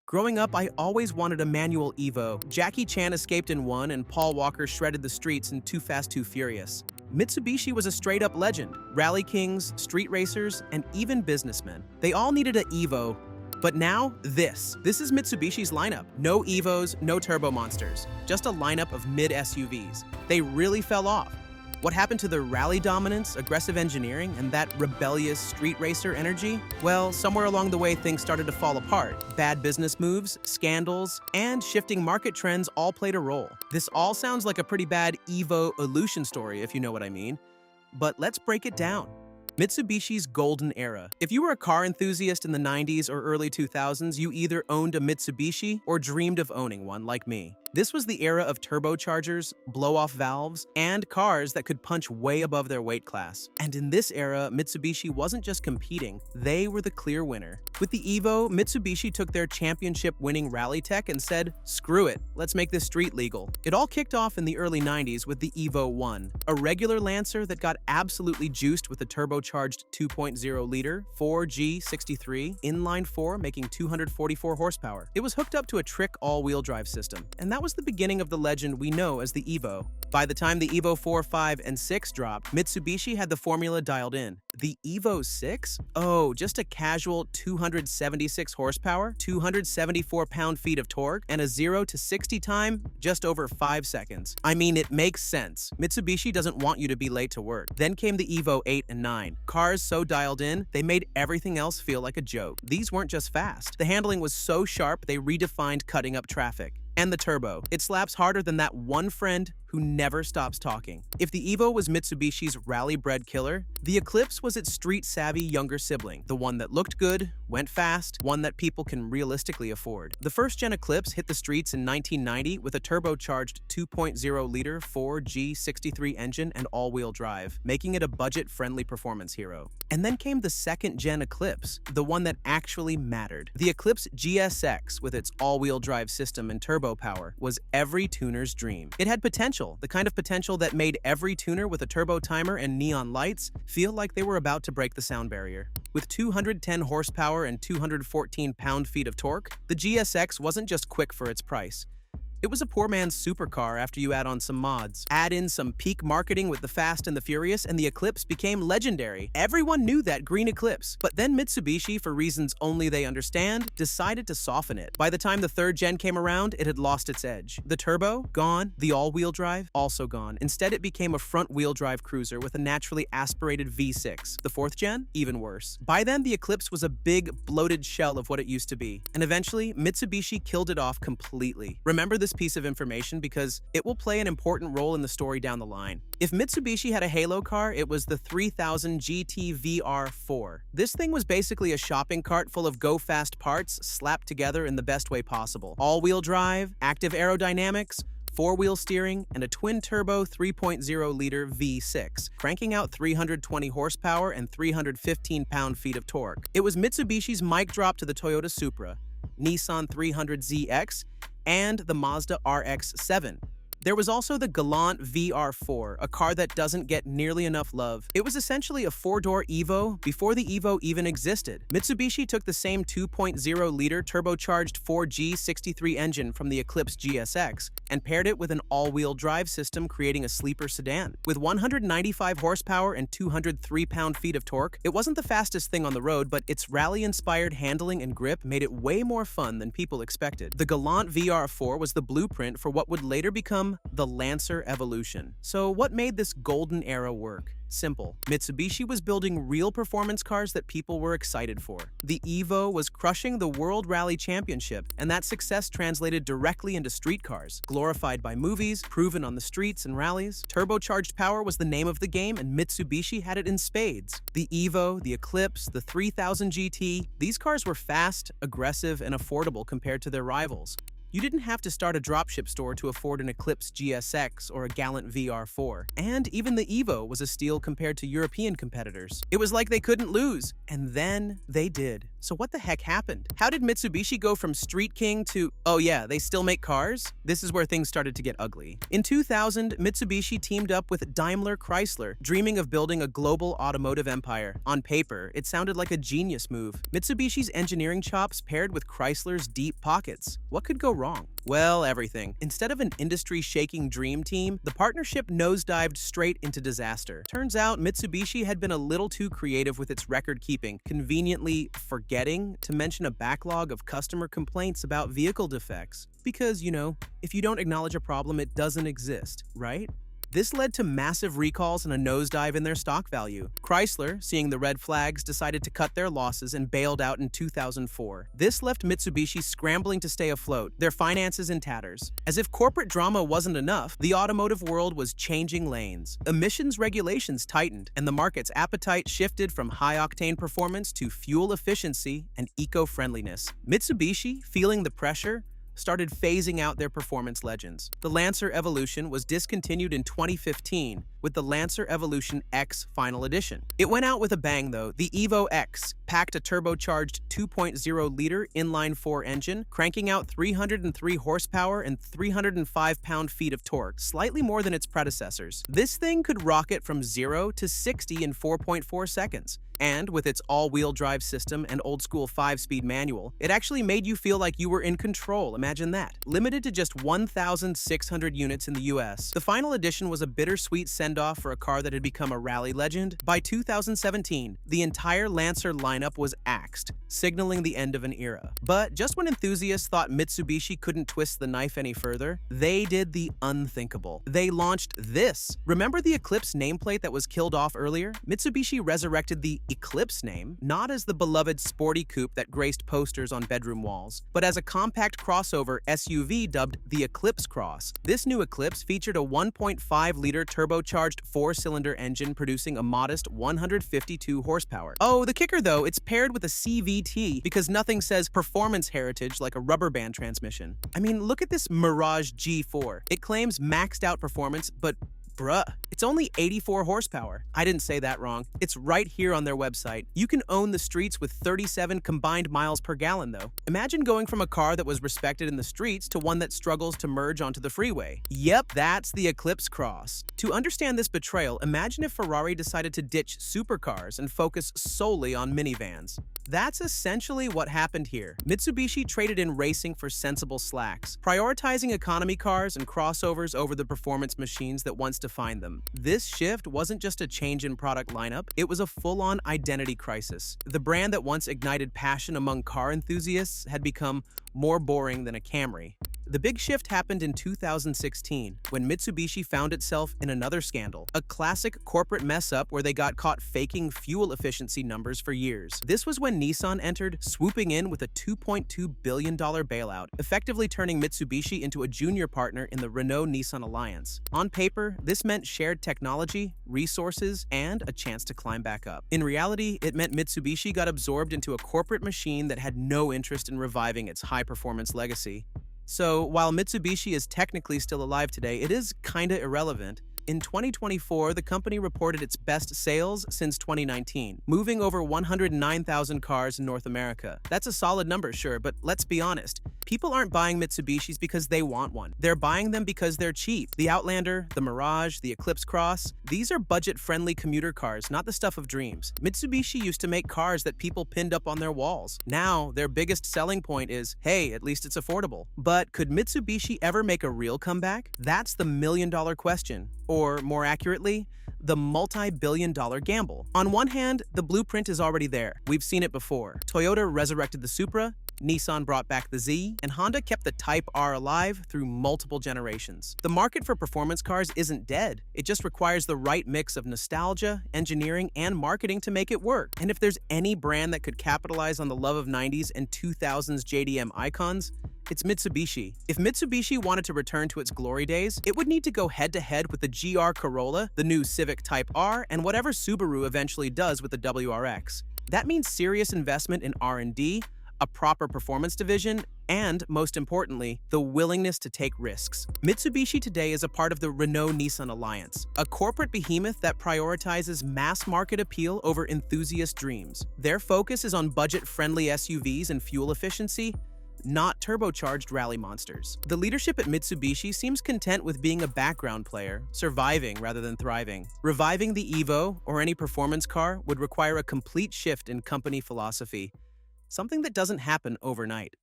Growing up, I always wanted a manual EVO. Jackie Chan escaped in one, and Paul Walker shredded the streets in Too Fast, Too Furious. Mitsubishi was a straight-up legend. Rally kings, street racers, and even businessmen. They all needed an EVO. But now, this is Mitsubishi's lineup. No EVOs, no turbo monsters. Just a lineup of mid-SUVs. They really fell off. What happened to their rally dominance, aggressive engineering, and that rebellious street racer energy? Well, somewhere along the way, things started to fall apart. Bad business moves, scandals, and shifting market trends all played a role. This all sounds like a pretty bad EVO-olution story, if you know what I mean. But let's break it down. Mitsubishi's golden era. If you were a car enthusiast in the 90s or early 2000s, you either owned a Mitsubishi or dreamed of owning one, like me. This was the era of turbochargers, blow-off valves, and cars that could punch way above their weight class. And in this era, Mitsubishi wasn't just competing, they were the clear winner. With the EVO, Mitsubishi took their championship-winning rally tech and said, screw it, let's make this street legal. It all kicked off in the early 90s with the EVO 1, a regular Lancer that got absolutely juiced with a turbocharged 2.0-liter 4G63 inline-4 making 244 horsepower. It was hooked up to a trick all-wheel drive system, and that was the beginning of the legend we know as the EVO. By the time the EVO 4, 5, and 6 dropped, Mitsubishi had the formula dialed in. The EVO 6? Oh, just a casual 276 horsepower, 274 pound-feet of torque, and a 0 to 60 time just over 5 seconds. I mean, it makes sense. Mitsubishi doesn't want you to be late to work. Then came the EVO 8 and 9. Cars so dialed in, they made everything else feel like a joke. These weren't just fast. The handling was so sharp, they redefined cutting up traffic. And the turbo. It slaps harder than that one friend who never stops talking. If the EVO was Mitsubishi's rally-bred killer, the Eclipse was its street-savvy younger sibling, the one that looked good, went fast, one that people can realistically afford. The first-gen Eclipse hit the streets in 1990 with a turbocharged 2.0-liter 4G63 engine and all-wheel drive, making it a budget-friendly performance hero. And then came the second-gen Eclipse, the one that actually mattered. The Eclipse GSX, with its all-wheel drive system and turbo power, was every tuner's dream. It had potential, the kind of potential that made every tuner with a turbo timer and neon lights feel like they were about to break the sound barrier. With 210 horsepower and 214 pound-feet of torque, the GSX wasn't just quick for its price. It was a poor man's supercar after you add on some mods. Add in some peak marketing with the Fast and the Furious, and the Eclipse became legendary. Everyone knew that green Eclipse. But then Mitsubishi, for reasons only they understand, decided to soften it. By the time the third gen came around, it had lost its edge. The turbo? Gone. The all-wheel drive? Also gone. Instead, it became a front-wheel drive cruiser with a naturally aspirated V6. The fourth gen? Even worse. By then, the Eclipse was a big, bloated shell of what it used to be. And eventually, Mitsubishi killed it off completely. Remember this piece of information because it will play an important role in the story down the line. If Mitsubishi had a halo car, it was the 3000 GT VR4. This thing was basically a shopping cart full of go-fast parts slapped together in the best way possible. All-wheel drive, active aerodynamics, four-wheel steering, and a twin-turbo 3.0-liter V6, cranking out 320 horsepower and 315 pound-feet of torque. It was Mitsubishi's mic drop to the Toyota Supra, Nissan 300ZX, and the Mazda RX-7. There was also the Galant VR4, a car that doesn't get nearly enough love. It was essentially a four-door EVO before the EVO even existed. Mitsubishi took the same 2.0-liter turbocharged 4G63 engine from the Eclipse GSX and paired it with an all-wheel drive system, creating a sleeper sedan. With 195 horsepower and 203 pound-feet of torque, it wasn't the fastest thing on the road, but its rally-inspired handling and grip made it way more fun than people expected. The Galant VR4 was the blueprint for what would later become the Lancer evolution. So what made this golden era work? Simple. Mitsubishi was building real performance cars that people were excited for. The EVO was crushing the World Rally Championship, and that success translated directly into street cars. Glorified by movies, proven on the streets and rallies, turbocharged power was the name of the game, and Mitsubishi had it in spades. The EVO, the Eclipse, the 3000 GT, these cars were fast, aggressive, and affordable compared to their rivals. You didn't have to start a dropship store to afford an Eclipse GSX or a Galant VR4. And even the EVO was a steal compared to European competitors. It was like they couldn't lose. And then they did. So what the heck happened? How did Mitsubishi go from street king to, oh yeah, they still make cars? This is where things started to get ugly. In 2000, Mitsubishi teamed up with Daimler Chrysler, dreaming of building a global automotive empire. On paper, it sounded like a genius move. Mitsubishi's engineering chops paired with Chrysler's deep pockets. What could go wrong? Well, everything. Instead of an industry-shaking dream team, the partnership nosedived straight into disaster. Turns out Mitsubishi had been a little too creative with its record-keeping, conveniently forgetting to mention a backlog of customer complaints about vehicle defects. Because, you know, if you don't acknowledge a problem, it doesn't exist, right? This led to massive recalls and a nosedive in their stock value. Chrysler, seeing the red flags, decided to cut their losses and bailed out in 2004. This left Mitsubishi scrambling to stay afloat, their finances in tatters. As if corporate drama wasn't enough, the automotive world was changing lanes. Emissions regulations tightened, and the market's appetite shifted from high-octane performance to fuel efficiency and eco-friendliness. Mitsubishi, feeling the pressure, started phasing out their performance legends. The Lancer Evolution was discontinued in 2015 with the Lancer Evolution X Final Edition. It went out with a bang though. The EVO X packed a turbocharged 2.0-liter inline-4 engine, cranking out 303 horsepower and 305 pound-feet of torque, slightly more than its predecessors. This thing could rocket from 0 to 60 in 4.4 seconds. And with its all-wheel drive system and old-school 5-speed manual, it actually made you feel like you were in control. Imagine that. Limited to just 1,600 units in the US, the final edition was a bittersweet send-off for a car that had become a rally legend. By 2017, the entire Lancer lineup was axed, signaling the end of an era. But just when enthusiasts thought Mitsubishi couldn't twist the knife any further, they did the unthinkable. They launched this. Remember the Eclipse nameplate that was killed off earlier? Mitsubishi resurrected the Eclipse name, not as the beloved sporty coupe that graced posters on bedroom walls, but as a compact crossover SUV dubbed the Eclipse Cross. This new Eclipse featured a 1.5-liter turbocharged 4-cylinder engine producing a modest 152 horsepower. Oh, the kicker though, it's paired with a CVT because nothing says performance heritage like a rubber band transmission. I mean, look at this Mirage G4. It claims maxed out performance, but bruh, it's only 84 horsepower. I didn't say that wrong. It's right here on their website. You can own the streets with 37 combined miles per gallon though. Imagine going from a car that was respected in the streets to one that struggles to merge onto the freeway. Yep, that's the Eclipse Cross. To understand this betrayal, imagine if Ferrari decided to ditch supercars and focus solely on minivans. That's essentially what happened here. Mitsubishi traded in racing for sensible slacks, prioritizing economy cars and crossovers over the performance machines that once defined them. This shift wasn't just a change in product lineup, it was a full-on identity crisis. The brand that once ignited passion among car enthusiasts had become more boring than a Camry. The big shift happened in 2016, when Mitsubishi found itself in another scandal, a classic corporate mess-up where they got caught faking fuel efficiency numbers for years. This was when Nissan entered, swooping in with a $2.2 billion bailout, effectively turning Mitsubishi into a junior partner in the Renault-Nissan alliance. On paper, this meant shared technology, resources, and a chance to climb back up. In reality, it meant Mitsubishi got absorbed into a corporate machine that had no interest in reviving its high-performance legacy. So, while Mitsubishi is technically still alive today, it is kinda irrelevant. In 2024, the company reported its best sales since 2019, moving over 109,000 cars in North America. That's a solid number, sure, but let's be honest. People aren't buying Mitsubishis because they want one. They're buying them because they're cheap. The Outlander, the Mirage, the Eclipse Cross, these are budget-friendly commuter cars, not the stuff of dreams. Mitsubishi used to make cars that people pinned up on their walls. Now, their biggest selling point is, hey, at least it's affordable. But could Mitsubishi ever make a real comeback? That's the million-dollar question. Or, more accurately, the multi-billion-dollar gamble. On one hand, the blueprint is already there. We've seen it before. Toyota resurrected the Supra, Nissan brought back the Z, and Honda kept the Type R alive through multiple generations. The market for performance cars isn't dead. It just requires the right mix of nostalgia, engineering, and marketing to make it work. And if there's any brand that could capitalize on the love of 90s and 2000s JDM icons, it's Mitsubishi. If Mitsubishi wanted to return to its glory days, it would need to go head-to-head with the GR Corolla, the new Civic Type R, and whatever Subaru eventually does with the WRX. That means serious investment in R&D, a proper performance division, and, most importantly, the willingness to take risks. Mitsubishi today is a part of the Renault-Nissan Alliance, a corporate behemoth that prioritizes mass-market appeal over enthusiast dreams. Their focus is on budget-friendly SUVs and fuel efficiency, not turbocharged rally monsters. The leadership at Mitsubishi seems content with being a background player, surviving rather than thriving. Reviving the EVO or any performance car would require a complete shift in company philosophy, something that doesn't happen overnight.